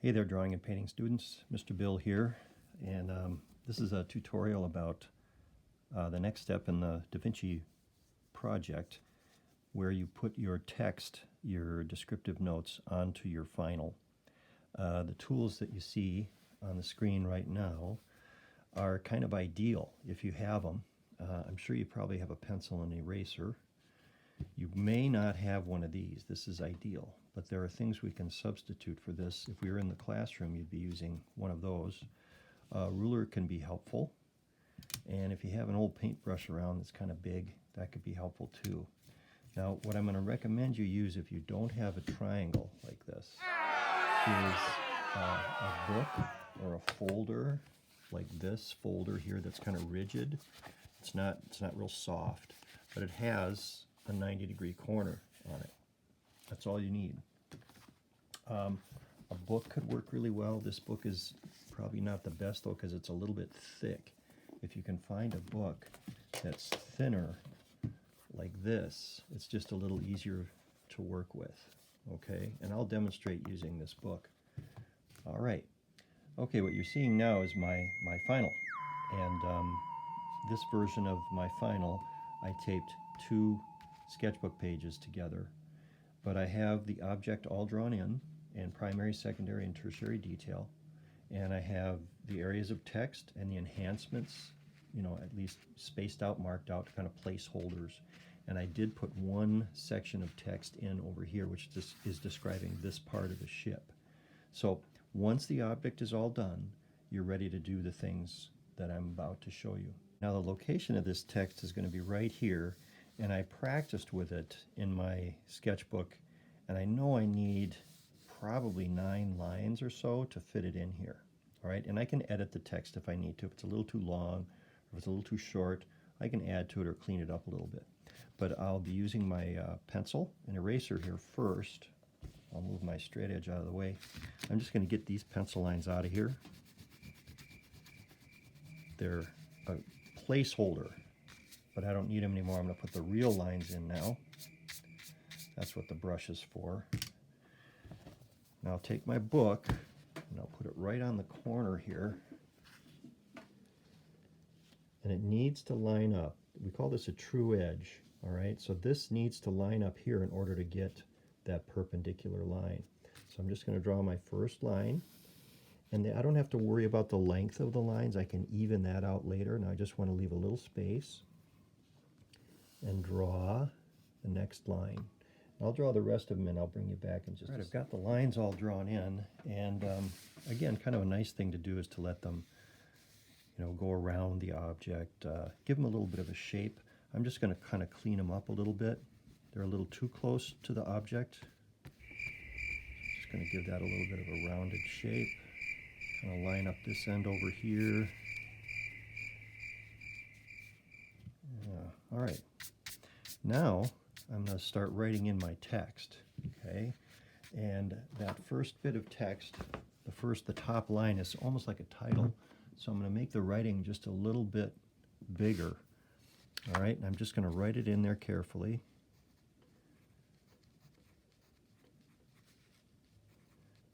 Hey there, drawing and painting students. Mr. Bill here, and this is a tutorial about the next step in the Vinci project, where you put your text, your descriptive notes, onto your final. The tools that you see on the screen right now are kind of ideal if you have them. I'm sure you probably have a pencil and eraser. You may not have one of these. This is ideal, but there are things we can substitute for this. If we were in the classroom, you'd be using one of those. A ruler can be helpful, and if you have an old paintbrush around that's kind of big, that could be helpful too. Now, what I'm going to recommend you use if you don't have a triangle like this is a book or a folder like this folder here that's kind of rigid. It's not real soft, but it has a 90-degree corner on it. That's all you need. A book could work really well. This book is probably not the best though because it's a little bit thick. If you can find a book that's thinner like this, it's just a little easier to work with. Okay, and I'll demonstrate using this book. All right. Okay, what you're seeing now is my final, and this version of my final, I taped 2 sketchbook pages together, but I have the object all drawn in, and primary, secondary, and tertiary detail, and I have the areas of text and the enhancements, you know, at least spaced out, marked out, kind of placeholders. And I did put one section of text in over here, which is describing this part of the ship. So once the object is all done, you're ready to do the things that I'm about to show you. Now the location of this text is going to be right here, and I practiced with it in my sketchbook, and I know I need probably 9 lines or so to fit it in here. All right, and I can edit the text if I need to. If it's a little too long, or if it's a little too short, I can add to it or clean it up a little bit. But I'll be using my pencil and eraser here first. I'll move my straight edge out of the way. I'm just going to get these pencil lines out of here. They're a placeholder, but I don't need them anymore. I'm going to put the real lines in now. That's what the brush is for. Now I'll take my book and I'll put it right on the corner here. And it needs to line up. We call this a true edge. All right, so this needs to line up here in order to get that perpendicular line. So I'm just going to draw my first line, and I don't have to worry about the length of the lines. I can even that out later. Now I just want to leave a little space and draw the next line. I'll draw the rest of them and I'll bring you back in just a second. I've got the lines all drawn in, and again, kind of a nice thing to do is to let them, you know, go around the object, give them a little bit of a shape. I'm just going to kind of clean them up a little bit. They're a little too close to the object. Just going to give that a little bit of a rounded shape. Kind of line up this end over here. Yeah, all right. Now I'm going to start writing in my text, okay? And that first bit of text, the top line is almost like a title. So I'm going to make the writing just a little bit bigger. All right, and I'm just going to write it in there carefully.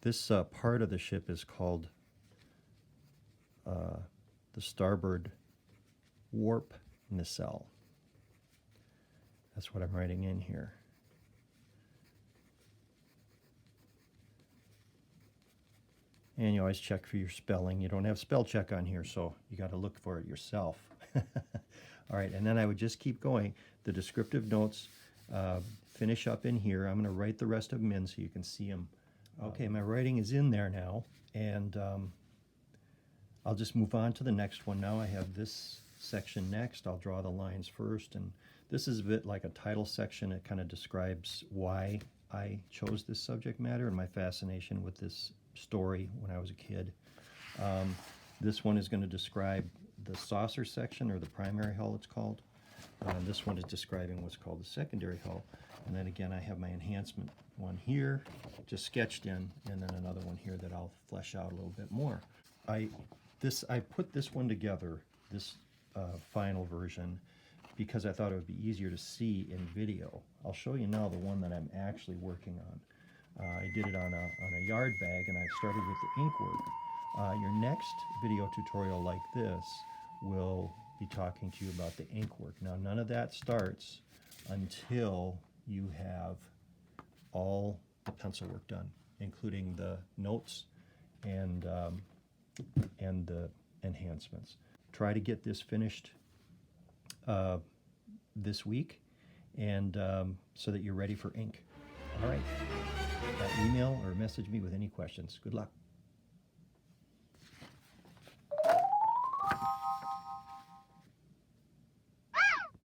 This part of the ship is called the starboard warp nacelle. That's what I'm writing in here. And you always check for your spelling. You don't have spell check on here, so you got to look for it yourself. All right, and then I would just keep going. The descriptive notes finish up in here. I'm going to write the rest of them in so you can see them. Okay, my writing is in there now, and I'll just move on to the next one. Now I have this section next. I'll draw the lines first, and this is a bit like a title section. It kind of describes why I chose this subject matter and my fascination with this story when I was a kid. This one is going to describe the saucer section, or the primary hull it's called. This one is describing what's called the secondary hull. And then again, I have my enhancement one here, just sketched in, and then another one here that I'll flesh out a little bit more. I put this one together, this final version, because I thought it would be easier to see in video. I'll show you now the one that I'm actually working on. I did it on a yard bag, and I started with the ink work. Your next video tutorial like this will be talking to you about the ink work. Now, none of that starts until you have all the pencil work done, including the notes and the enhancements. Try to get this finished this week, and so that you're ready for ink. All right. Email or message me with any questions. Good luck.